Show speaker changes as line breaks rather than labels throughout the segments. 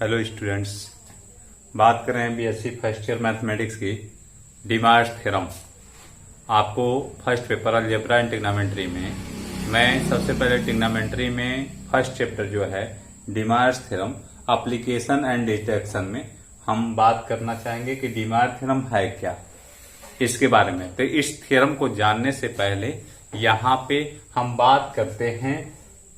Hello students, बात कर रहे हैं बीएससी फर्स्ट ईयर मैथमेटिक्स की डिमार्स थ्योरम। आपको first paper algebra and trigonometry में मैं सबसे पहले ट्रिग्नोमेट्री में फर्स्ट चैप्टर जो है डिमार्स थ्योरम एप्लीकेशन एंड डिटेक्शन में हम बात करना चाहेंगे कि डिमार्स थ्योरम है क्या, इसके बारे में। तो इस थ्योरम को जानने से पहले यहाँ पे हम बात करते हैं,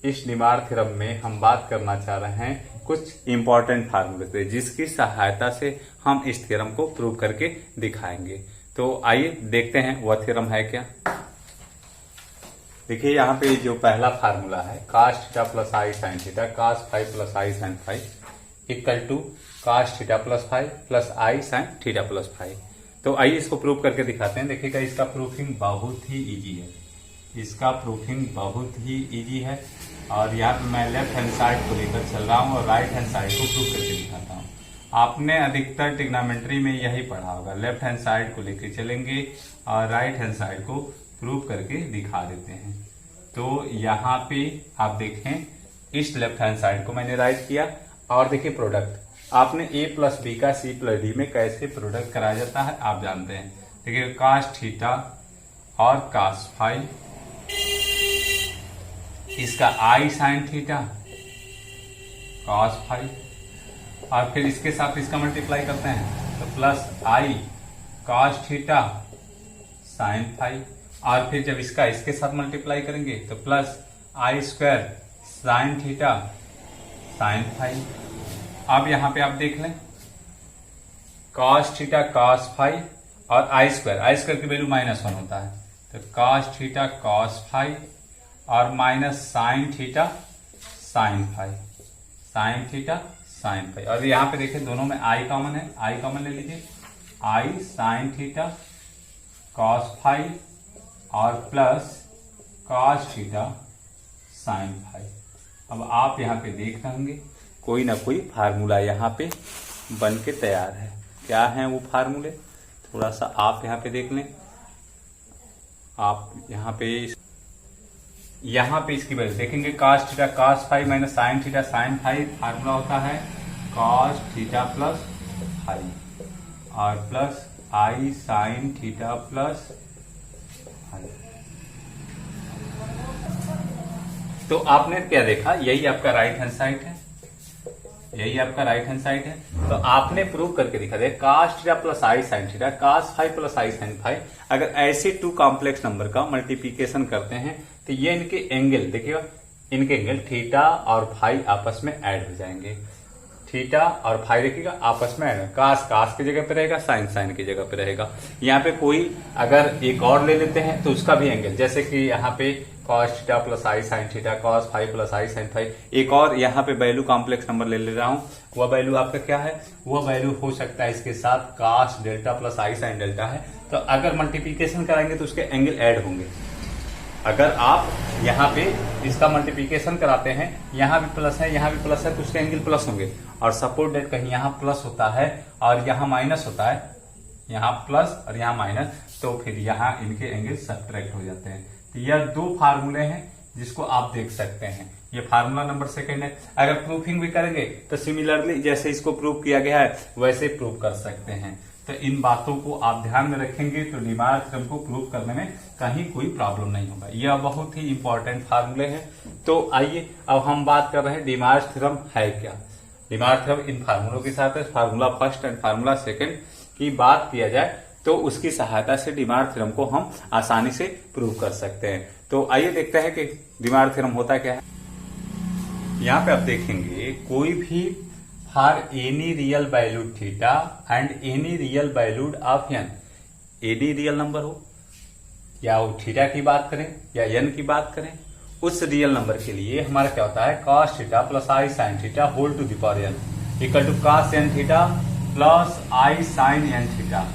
इस डिमार्स थ्योरम में हम बात करना चाह रहे हैं कुछ इंपॉर्टेंट फार्मूले से जिसकी सहायता से हम इस थ्योरम को प्रूव करके दिखाएंगे। तो आइए देखते हैं वह थ्योरम है क्या। देखिए यहाँ पे जो पहला फार्मूला है cos theta plus i sine theta, cos five plus i sine five equal to cos theta plus five plus i sine theta plus five. तो आइए इसको प्रूव करके दिखाते हैं। देखिएगा इसका प्रूफिंग बहुत ही इजी है, इसका प्रूफिंग बहुत ही इजी है। और यहाँ पे मैं लेफ्ट हैंड साइड को लेकर चल रहा हूँ और राइट हैंड साइड को प्रूव करके दिखाता हूँ। आपने अधिकतर ट्रिग्नोमेट्री में यही पढ़ा होगा, लेफ्ट हैंड साइड को लेकर चलेंगे और राइट हैंड साइड को प्रूव करके दिखा देते हैं। तो यहाँ पे आप देखें, इस लेफ्ट हैंड साइड को मैंने राइट किया और देखिए प्रोडक्ट आपने a प्लस बी का c प्लस डी में कैसे प्रोडक्ट कराया जाता है आप जानते हैं। देखिए cos थीटा और cos फाइव, इसका i sine theta cos five और फिर इसके साथ इसका मल्टीप्लाई करते हैं तो plus i cos theta sine five और फिर जब इसका इसके साथ मल्टीप्लाई करेंगे तो plus i square sine theta sine five. अब यहां पे आप देख लें cos थीटा cos फाइव और आई स्क्वायर की वैल्यू -1 होता है तो cos थीटा cos फाइव और minus sign theta sine five, sign theta sine five. और यहाँ पे देखिए दोनों में आई कॉमन है, आई कॉमन ले लीजिए, आई साइन थीटा कॉस फाइव और plus cos theta sine five. अब आप यहाँ पे देख रहे होंगे कोई ना कोई फार्मूला यहाँ पे बन के तैयार है। क्या है वो फार्मूले, थोड़ा सा आप यहाँ पे देख लें। आप यहाँ पे इसकी वजह देखेंगे cos theta cos five minus sign theta sine five, formula होता है cos थीटा प्लस फाइव और plus i sine theta plus five. तो आपने क्या देखा, यही आपका राइट हैंड साइड है, यही आपका राइट हैंड साइड है। तो आपने प्रूव करके दिखा दिया cos theta plus i sine theta cos five plus i sine five. अगर ऐसे टू कॉम्प्लेक्स नंबर का मल्टीप्लीकेशन करते हैं तो ये इनके एंगल देखिएगा, इनके एंगल थीटा और फाइव आपस में ऐड हो जाएंगे। थीटा और फाइव देखिएगा आपस में ऐड, कास की जगह पे रहेगा, साइन की जगह पे रहेगा। यहाँ पे कोई अगर एक और ले लेते हैं तो उसका भी एंगल, जैसे कि यहाँ पे cos theta plus i sine theta cos five plus i sine five. एक और यहाँ पे वैल्यू कॉम्प्लेक्स नंबर ले रहा हूँ, वह वैल्यू आपका क्या है, वह वैल्यू हो सकता है इसके साथ cos delta plus i sine delta है। तो अगर मल्टीप्लीकेशन कराएंगे तो उसके एंगल ऐड होंगे। अगर आप यहाँ पे इसका मल्टीप्लीकेशन कराते हैं, यहाँ भी प्लस है यहाँ भी प्लस है तो उसके एंगल प्लस होंगे। और सपोज दैट कहीं यहाँ प्लस होता है और यहाँ माइनस होता है, यहाँ प्लस और यहाँ माइनस, तो फिर यहाँ इनके एंगल सब्ट्रैक्ट हो जाते हैं। तो यह दो फार्मूले हैं जिसको आप देख सकते हैं। ये फार्मूला नंबर सेकंड है। अगर प्रूफिंग भी करेंगे तो सिमिलरली जैसे इसको प्रूव किया गया है वैसे प्रूव कर सकते हैं। तो इन बातों को आप ध्यान में रखेंगे तो डिमार्स थ्योरम को प्रूव करने में कहीं कोई प्रॉब्लम नहीं होगा। यह बहुत ही इंपॉर्टेंट फार्मूले हैं। तो आइए अब हम बात कर रहे हैं डिमार्स थ्योरम है क्या। डिमार्स थ्योरम इन फार्मूलों के साथ है, formula first and formula second की बात किया जाए तो उसकी सहायता से डिमार्स थ्योरम को हम आसानी से प्रूव कर सकते हैं। तो आइए देखते हैं कि डिमार्स थ्योरम होता क्या है। यहाँ पे आप देखेंगे कोई भी for any real valued theta and any real valued of n, any real number हो या वो थीटा की बात करें या एन की बात करें, उस रियल नंबर के लिए हमारा क्या होता है cos theta plus i sine theta whole to the power n equal to cos n theta plus i sine n theta.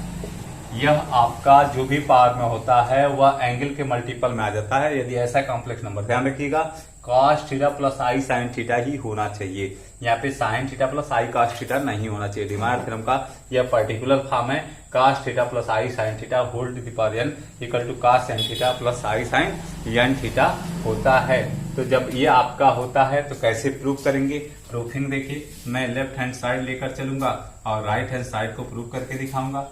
यह आपका जो भी पावर में होता है वह एंगल के मल्टीपल में आ जाता है। यदि ऐसा कॉम्प्लेक्स नंबर, ध्यान रखिएगा cos theta plus i sine theta ही होना चाहिए, यहाँ पे sine theta plus i cos theta नहीं होना चाहिए। डिमार्स थ्योरम का यह पर्टिकुलर फॉर्म है cos theta plus i sine theta whole to the power n equal to cos n theta plus i sine n theta होता है। तो जब ये आपका होता है तो कैसे प्रूव करेंगे? प्रूफिंग देखिए, मैं लेफ्ट हैंड साइड लेकर चलूंगा और राइट हैंड साइड को प्रूव करके दिखाऊंगा।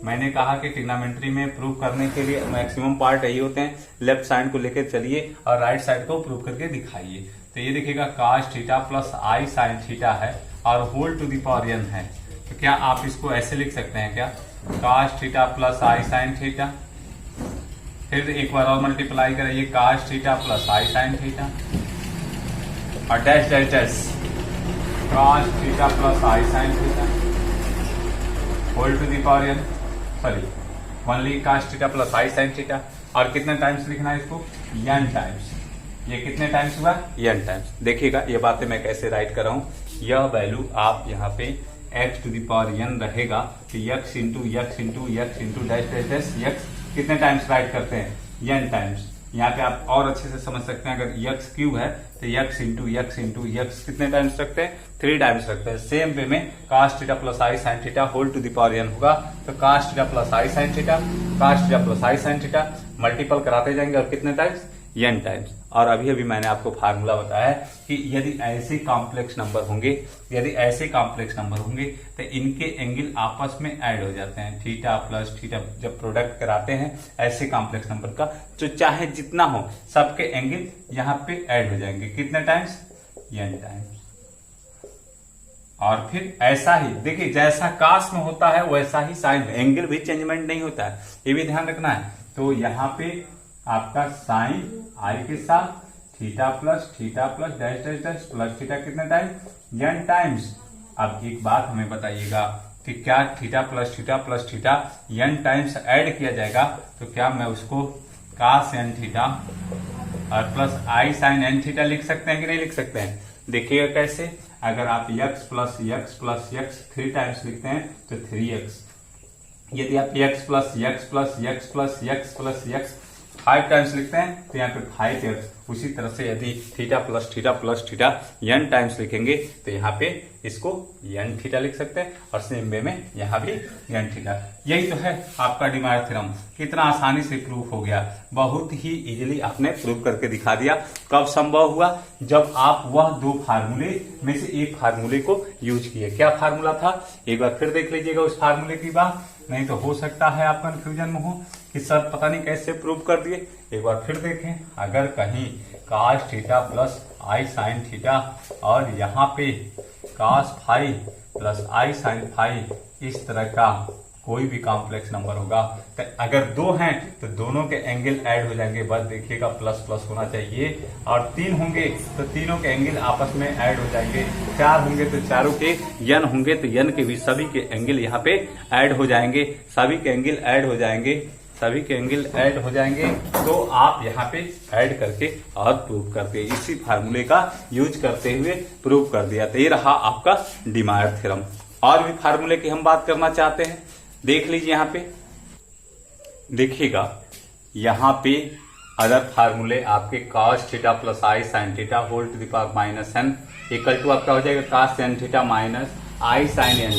मैंने कहा कि ट्रिग्नोमेट्री में प्रूव करने के लिए मैक्सिमम पार्ट यही होते हैं, लेफ्ट साइड को लेकर चलिए और राइट साइड को प्रूव करके दिखाइए। तो ये देखिएगा cos theta plus i sine theta है और whole to the power n है। तो क्या आप इसको ऐसे लिख सकते हैं क्या? cos theta plus i sine theta, फिर एक बार और मल्टीप्लाई करिए cos theta plus i sine theta और dash dash dash cos theta plus i sine theta whole to the power n, sorry only cos theta plus i sine theta. और कितने times लिखना है इसको? n times. ये कितने times हुआ? n times. देखिएगा ये बातें मैं कैसे राइट कर रहा हूं। यह वैल्यू आप यहाँ पे x to the power n रहेगा तो x into x into x into dash dash dash x कितने टाइम्स राइट करते हैं? n times. यहाँ पे आप और अच्छे से समझ सकते हैं, अगर x क्यूब है तो x इंटू x कितने टाइम्स रखते हैं? 3 टाइम्स रखते हैं। सेम वे में cos theta plus i sine theta whole to the power n होगा तो cos theta plus i sine theta, cos theta plus i sine theta multiple कराते जाएंगे और कितने टाइम्स? n times. और अभी अभी मैंने आपको फार्मूला बताया है कि यदि ऐसे कॉम्प्लेक्स नंबर होंगे, तो इनके एंगल आपस में ऐड हो जाते हैं। थीटा प्लस थीटा जब प्रोडक्ट कराते हैं ऐसे कॉम्प्लेक्स नंबर का, तो चाहे जितना हो सबके एंगल यहाँ पे ऐड हो जाएंगे। कितने टाइम्स? n times. और फिर ऐसा ही देखिए, जैसा कास में होता है वैसा ही साइन में एंगल भी चेंजमेंट नहीं होता है, ये भी ध्यान रखना है। तो यहाँ पे आपका साइन आई के साथ theta plus dash dash dash plus theta कितने टाइम? n times. अब एक बात हमें बताइएगा कि क्या theta plus theta n times add किया जाएगा तो क्या मैं उसको cos n थीटा और plus i sine n theta लिख सकते हैं कि नहीं लिख सकते हैं? देखिएगा कैसे, अगर आप x प्लस x 3 टाइम्स लिखते हैं तो 3x। यदि आप x प्लस x 5 टाइम्स लिखते हैं तो यहाँ पे 5x। उसी तरह से यदि theta plus theta n times लिखेंगे तो यहाँ पे इसको n थीटा लिख सकते हैं और सेम वे में यहाँ भी n थीटा। यही तो है आपका डी मायर थ्योरम। कितना आसानी से प्रूफ हो गया, बहुत ही इजीली आपने प्रूफ करके दिखा दिया। कब संभव हुआ? जब आप वह 2 फार्मूले में से एक फार्मूले को यूज किए। क्या फार्मूला था? एक बार फिर देख लीजिएगा उस फार्मूले की बात, नहीं तो हो सकता है आप कंफ्यूजन में हो कि सर पता नहीं कैसे प्रूव कर दिए। एक बार फिर देखें, अगर कहीं cos theta plus i sine theta और यहाँ पे cos phi plus i sine phi इस तरह का कोई भी कॉम्प्लेक्स नंबर होगा तो अगर 2 हैं तो दोनों के एंगल ऐड हो जाएंगे। बस देखिएगा प्लस प्लस होना चाहिए। और 3 होंगे तो तीनों के एंगल आपस में ऐड हो जाएंगे। 4 होंगे तो चारों के n होंगे तो n के भी सभी के एंगल यहाँ पे ऐड हो जाएंगे। सभी के एंगल ऐड हो जाएंगे तो आप यहाँ पे ऐड करके और प्रूव करके इसी फार्मूले का यूज करते हुए प्रूव कर दिया। तो ये रहा आपका डी मायर थ्योरम। और भी फार्मूले की हम बात करना चाहते हैं, देख लीजिए यहाँ पे। देखिएगा यहाँ पे अदर फार्मूले आपके cos theta plus i sine theta whole to the power minus n equal to आपका हो जाएगा cos n theta minus i sine n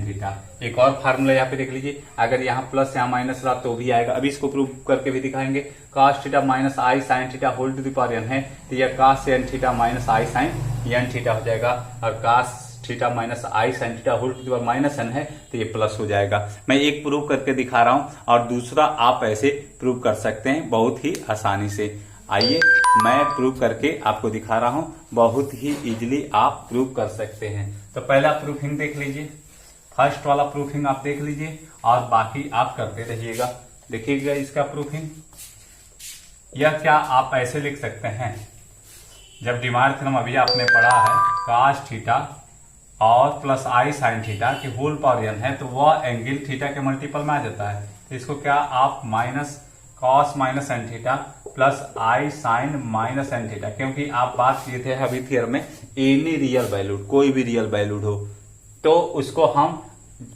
theta. एक और फार्मूला यहाँ पे देख लीजिए, अगर यहाँ प्लस यहाँ माइनस रहा तो भी आएगा। अभी इसको प्रूव करके भी दिखाएंगे। cos theta minus i sine theta whole to the power n है तो यह cos n theta minus i sine n theta हो जाएगा और cos theta minus i sine theta whole to the power minus n है तो ये plus हो जाएगा। मैं एक प्रूव करके दिखा रहा हूं और दूसरा आप ऐसे प्रूव कर सकते हैं बहुत ही आसानी से। आइए मैं प्रूव करके आपको दिखा रहा हूं, बहुत ही इजीली आप प्रूव कर सकते हैं। तो पहला प्रूफिंग देख लीजिए, फर्स्ट वाला प्रूफिंग आप देख लीजिए और बाकी आप करते रहिएगा। देखिएगा इसका प्रूफिंग, यह क्या आप ऐसे लिख सकते हैं, जब डी मायर थ्योरम अभी आपने पढ़ा है cos थीटा और प्लस आई साइन थीटा की होल पावर n है तो वह एंगल थीटा के मल्टीपल में आ जाता है। तो इसको क्या आप minus cos minus n theta plus i sine minus n theta, क्योंकि आप बात किए थे अभी थ्योरम में एनी रियल वैल्यूड, कोई भी रियल वैल्यूड हो तो उसको हम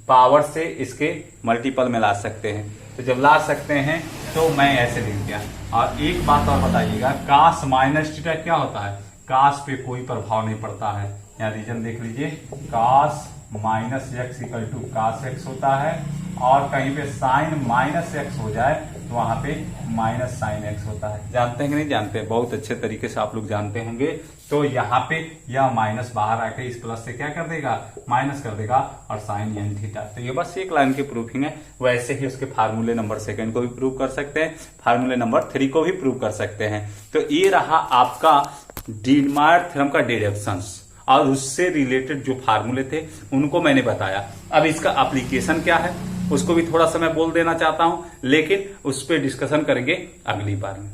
पावर से इसके मल्टीपल में ला सकते हैं। तो जब ला सकते हैं तो मैं ऐसे लिख दिया। और एक बात और बताइएगा, cos माइनस थीटा क्या होता है? cos पे कोई प्रभाव नहीं पड़ता है। यहाँ रीजन देख लीजिए, cos minus x equal to cos x होता है और कहीं पे साइन माइनस एक्स हो जाए तो वहां पे माइनस साइन एक्स होता है। जानते हैं कि नहीं जानते हैं? बहुत अच्छे तरीके से आप लोग जानते होंगे। तो यहाँ पे यह माइनस बाहर आके इस प्लस से क्या कर देगा, माइनस कर देगा, और साइन एन थीटा। तो ये बस एक लाइन की प्रूफिंग है। वैसे ही उसके फार्मूले नंबर 2 को भी प्रूव कर सकते हैं, फार्मूले नंबर 3 को भी प्रूव कर सकते हैं। तो ये रहा आपका डीमायर थ्योरम का डिडक्शंस, और उससे रिलेटेड जो फार्मूले थे उनको मैंने बताया। अब इसका एप्लीकेशन क्या है उसको भी थोड़ा सा मैं बोल देना चाहता हूं, लेकिन उस पर डिस्कशन करेंगे अगली बार में।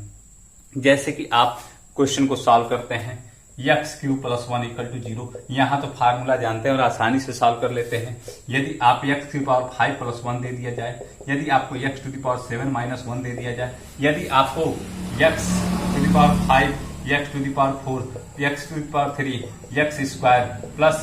जैसे कि आप क्वेश्चन को सॉल्व करते हैं, x³ + 1 = 0। यहां तो फार्मूला जानते हैं और आसानी से सॉल्व कर लेते हैं। यदि आप x⁵ + 1 दे दिया जाए, यदि आपको x⁷ - 1 दे दिया जाए, यदि आपको x⁵, x⁴, x⁵, x² +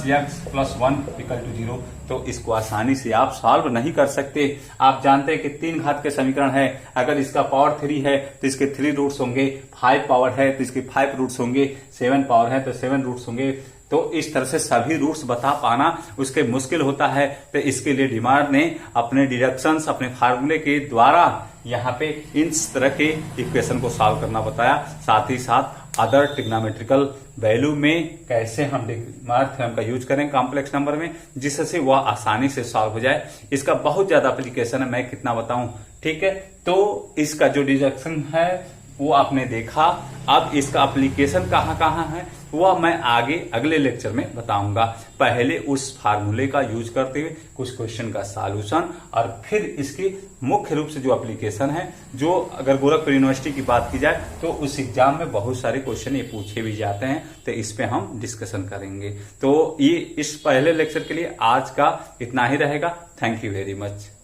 x + 1 = 0, तो इसको आसानी से आप सॉल्व नहीं कर सकते। आप जानते हैं कि 3 घात के समीकरण है, अगर इसका पावर 3 है तो इसके 3 रूट्स होंगे, 5 पावर है तो इसके 5 रूट्स होंगे, 7 पावर है तो 7 रूट्स होंगे। तो इस तरह से सभी रूट्स बता पाना उसके मुश्किल होता है। तो इसके लिए डीमायर ने अपने डिडक्शंस, अपने फार्मूले के द्वारा यहाँ पे इस तरह के इक्वेशन को सॉल्व करना बताया। साथ ही साथ अदर ट्रिग्नोमेट्रिकल वैल्यू में कैसे हम डीमायर थ्योरम का यूज करें कॉम्प्लेक्स नंबर में, जिससे वह आसानी से सॉल्व हो जाए। इसका बहुत ज्यादा एप्लीकेशन है, मैं कितना बताऊं, ठीक है। तो इसका जो डिडक्शन है वो आपने देखा। अब इसका एप्लीकेशन कहां कहां है वह मैं आगे अगले लेक्चर में बताऊंगा। पहले उस फार्मूले का यूज करते हुए कुछ क्वेश्चन का सॉल्यूशन, और फिर इसकी मुख्य रूप से जो एप्लीकेशन है, जो अगर गोरखपुर यूनिवर्सिटी की बात की जाए तो उस एग्जाम में बहुत सारे क्वेश्चन ये पूछे भी जाते हैं, तो इस पे हम डिस्कशन करेंगे। तो ये इस पहले लेक्चर के लिए आज का इतना ही रहेगा। Thank you very much.